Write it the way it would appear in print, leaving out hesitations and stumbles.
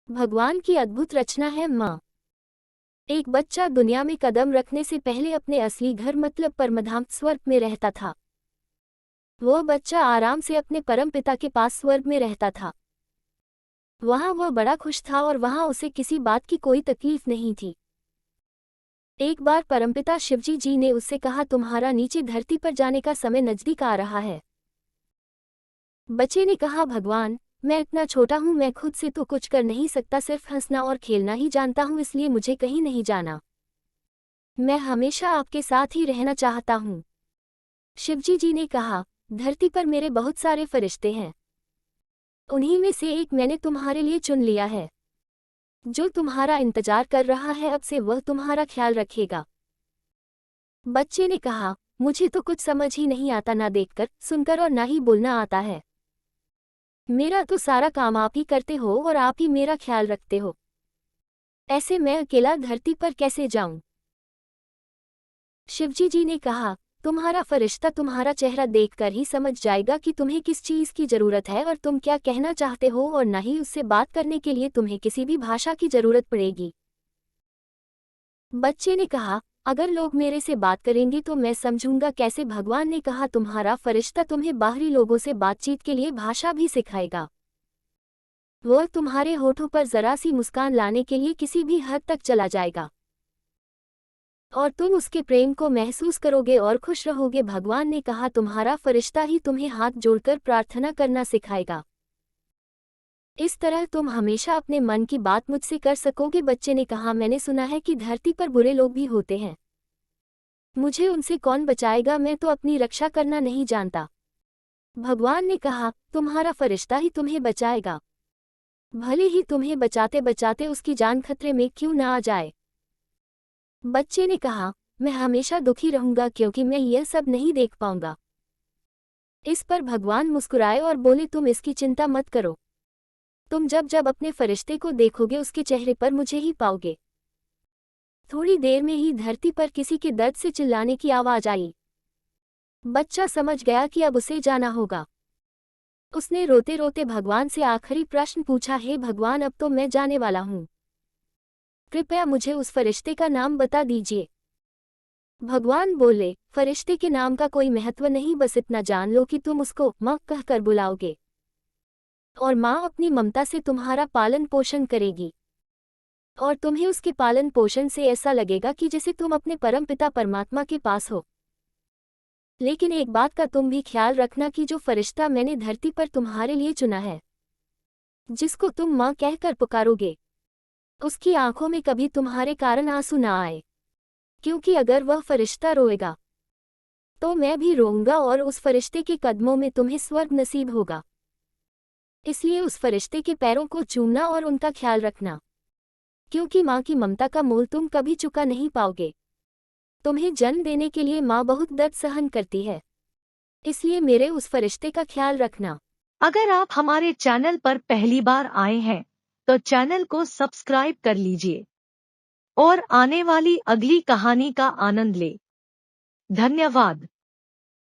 भगवान की अद्भुत रचना है माँ। एक बच्चा दुनिया में कदम रखने से पहले अपने असली घर मतलब परमधाम स्वर्ग में रहता था। वह बच्चा आराम से अपने परमपिता के पास स्वर्ग में रहता था। वहाँ वह बड़ा खुश था और वहाँ उसे किसी बात की कोई तकलीफ नहीं थी। एक बार परमपिता शिवजी जी ने उससे कहा, तुम्हारा नीचे धरती पर जाने का समय नजदीक आ रहा है। बच्चे ने कहा, भगवान, मैं इतना छोटा हूँ, मैं खुद से तो कुछ कर नहीं सकता, सिर्फ हंसना और खेलना ही जानता हूँ, इसलिए मुझे कहीं नहीं जाना। मैं हमेशा आपके साथ ही रहना चाहता हूँ। शिवजी जी ने कहा, धरती पर मेरे बहुत सारे फरिश्ते हैं, उन्हीं में से एक मैंने तुम्हारे लिए चुन लिया है, जो तुम्हारा इंतजार कर रहा है, अब से वह तुम्हारा ख्याल रखेगा। बच्चे ने कहा, मुझे तो कुछ समझ ही नहीं आता, ना देखकर, सुनकर और ना ही बोलना आता है। मेरा तो सारा काम आप ही करते हो और आप ही मेरा ख्याल रखते हो, ऐसे मैं अकेला धरती पर कैसे जाऊं? शिवजी जी ने कहा, तुम्हारा फरिश्ता तुम्हारा चेहरा देखकर ही समझ जाएगा कि तुम्हें किस चीज की जरूरत है और तुम क्या कहना चाहते हो, और न ही उससे बात करने के लिए तुम्हें किसी भी भाषा की जरूरत पड़ेगी। बच्चे ने कहा, अगर लोग मेरे से बात करेंगे तो मैं समझूंगा कैसे? भगवान ने कहा, तुम्हारा फरिश्ता तुम्हें बाहरी लोगों से बातचीत के लिए भाषा भी सिखाएगा। वह तुम्हारे होठों पर जरा सी मुस्कान लाने के लिए किसी भी हद तक चला जाएगा और तुम उसके प्रेम को महसूस करोगे और खुश रहोगे। भगवान ने कहा, तुम्हारा फरिश्ता ही तुम्हें हाथ जोड़कर प्रार्थना करना सिखाएगा। इस तरह तुम हमेशा अपने मन की बात मुझसे कर सकोगे। बच्चे ने कहा, मैंने सुना है कि धरती पर बुरे लोग भी होते हैं, मुझे उनसे कौन बचाएगा? मैं तो अपनी रक्षा करना नहीं जानता। भगवान ने कहा, तुम्हारा फरिश्ता ही तुम्हें बचाएगा, भले ही तुम्हें बचाते बचाते उसकी जान खतरे में क्यों न आ जाए। बच्चे ने कहा, मैं हमेशा दुखी रहूंगा क्योंकि मैं यह सब नहीं देख पाऊंगा। इस पर भगवान मुस्कुराए और बोले, तुम इसकी चिंता मत करो, तुम जब जब अपने फरिश्ते को देखोगे उसके चेहरे पर मुझे ही पाओगे। थोड़ी देर में ही धरती पर किसी के दर्द से चिल्लाने की आवाज आई। बच्चा समझ गया कि अब उसे जाना होगा। उसने रोते रोते भगवान से आखिरी प्रश्न पूछा, हे भगवान, अब तो मैं जाने वाला हूँ, कृपया मुझे उस फरिश्ते का नाम बता दीजिए। भगवान बोले, फरिश्ते के नाम का कोई महत्व नहीं, बस इतना जान लो कि तुम उसको माँ कहकर बुलाओगे और माँ अपनी ममता से तुम्हारा पालन पोषण करेगी और तुम्हें उसके पालन पोषण से ऐसा लगेगा कि जैसे तुम अपने परमपिता परमात्मा के पास हो। लेकिन एक बात का तुम भी ख्याल रखना कि जो फरिश्ता मैंने धरती पर तुम्हारे लिए चुना है, जिसको तुम माँ कहकर पुकारोगे, उसकी आंखों में कभी तुम्हारे कारण आंसू ना आए, क्योंकि अगर वह फरिश्ता रोएगा तो मैं भी रोऊंगा और उस फरिश्ते के कदमों में तुम्हें स्वर्ग नसीब होगा। इसलिए उस फरिश्ते के पैरों को चूमना और उनका ख्याल रखना, क्योंकि माँ की ममता का मोल तुम कभी चुका नहीं पाओगे। तुम्हें जन्म देने के लिए माँ बहुत दर्द सहन करती है, इसलिए मेरे उस फरिश्ते का ख्याल रखना। अगर आप हमारे चैनल पर पहली बार आए हैं तो चैनल को सब्सक्राइब कर लीजिए और आने वाली अगली कहानी का आनंद लें। धन्यवाद।